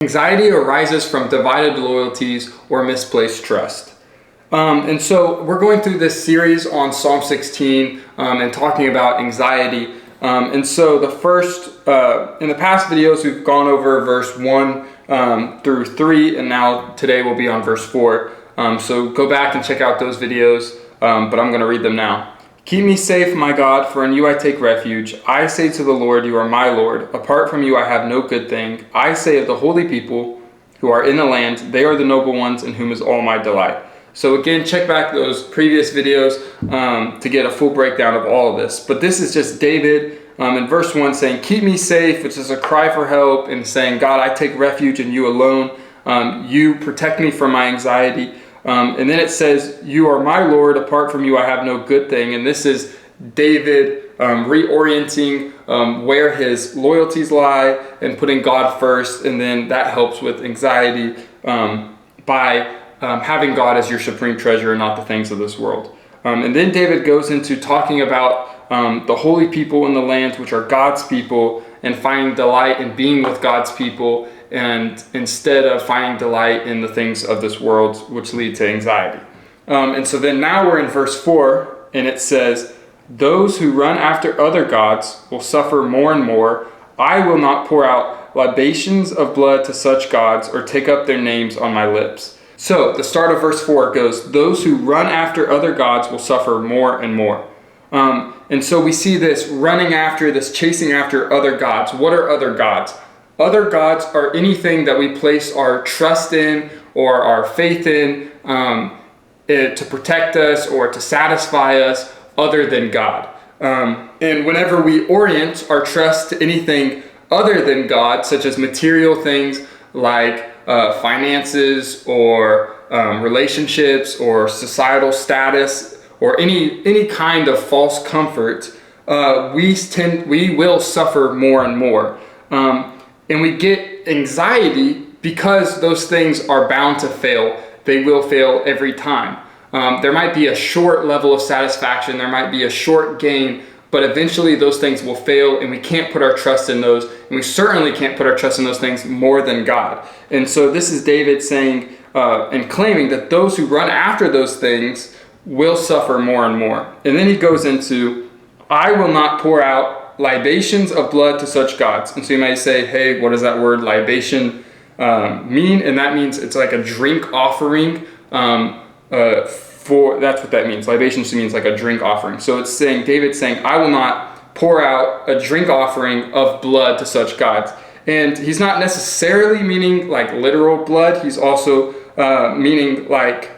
Anxiety arises from divided loyalties or misplaced trust. And so we're going through this series on Psalm 16 and talking about anxiety. And so in the past videos, we've gone over verse 1 through 3, and now today we'll be on verse 4. So go back and check out those videos, but I'm going to read them now. Keep me safe, my God, for in you I take refuge. I say to the Lord, you are my Lord. Apart from you I have no good thing. I say of the holy people who are in the land, they are the noble ones in whom is all my delight. So again, check back those previous videos to get a full breakdown of all of this. But this is just David in verse 1 saying, keep me safe, which is a cry for help, and saying, God, I take refuge in you alone. You protect me from my anxiety. And then it says, you are my Lord, apart from you I have no good thing. And this is David reorienting where his loyalties lie and putting God first. And then that helps with anxiety by having God as your supreme treasure and not the things of this world. And then David goes into talking about the holy people in the land, which are God's people, and finding delight in being with God's people, and instead of finding delight in the things of this world, which lead to anxiety. And so then now we're in verse 4, and it says, those who run after other gods will suffer more and more. I will not pour out libations of blood to such gods or take up their names on my lips. So the start of verse 4 goes, those who run after other gods will suffer more and more. And so we see this running after, this chasing after other gods. What are other gods? Other gods are anything that we place our trust in or our faith in to protect us or to satisfy us other than God. And whenever we orient our trust to anything other than God, such as material things like finances or relationships or societal status or any kind of false comfort, we will suffer more and more. And we get anxiety because those things are bound to fail. They will fail every time. There might be a short level of satisfaction, there might be a short gain, but eventually those things will fail, and we can't put our trust in those, and we certainly can't put our trust in those things more than God. And so this is David saying and claiming that those who run after those things will suffer more and more. And then he goes into, I will not pour out libations of blood to such gods. And so you might say, hey, what does that word libation mean? And that means it's like a drink offering. That's what that means. Libations means like a drink offering. So it's saying, David's saying, I will not pour out a drink offering of blood to such gods. And he's not necessarily meaning like literal blood. He's also meaning like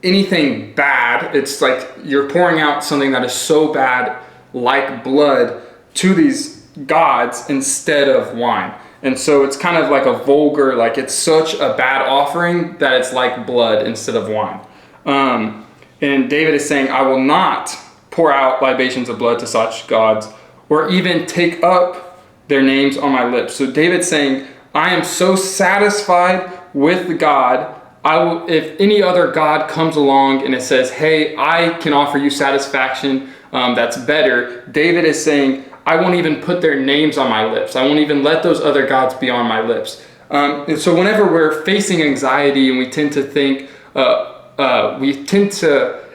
anything bad. It's like you're pouring out something that is so bad, like blood, to these gods instead of wine. And so it's kind of like a vulgar, like it's such a bad offering that it's like blood instead of wine. And David is saying, I will not pour out libations of blood to such gods or even take up their names on my lips. So David's saying, I am so satisfied with God. If any other God comes along and it says, hey, I can offer you satisfaction that's better, David is saying, I won't even put their names on my lips. I won't even let those other gods be on my lips. And so whenever we're facing anxiety and we tend to think,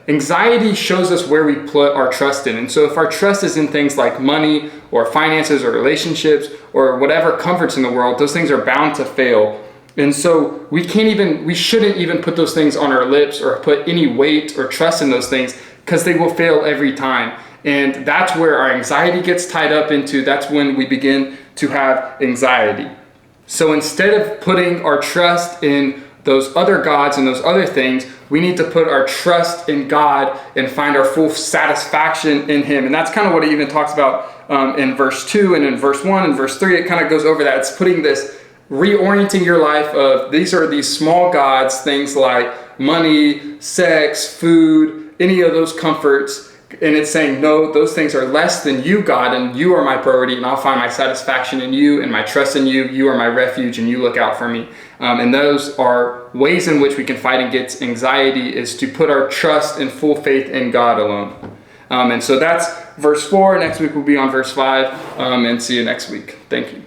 anxiety shows us where we put our trust in. And so if our trust is in things like money or finances or relationships or whatever comforts in the world, those things are bound to fail. And so we shouldn't even put those things on our lips or put any weight or trust in those things, because they will fail every time. And that's where our anxiety gets tied up into. That's when we begin to have anxiety. So instead of putting our trust in those other gods and those other things, we need to put our trust in God and find our full satisfaction in Him. And that's kind of what it even talks about in verse 2 and in verse 1 and verse 3. It kind of goes over that. It's putting this, reorienting your life of these are these small gods, things like money, sex, food, any of those comforts. And it's saying, no, those things are less than you, God, and you are my priority, and I'll find my satisfaction in you and my trust in you. You are my refuge, and you look out for me. And those are ways in which we can fight against anxiety, is to put our trust and full faith in God alone. And so that's verse 4. Next week we'll be on verse 5, and see you next week. Thank you.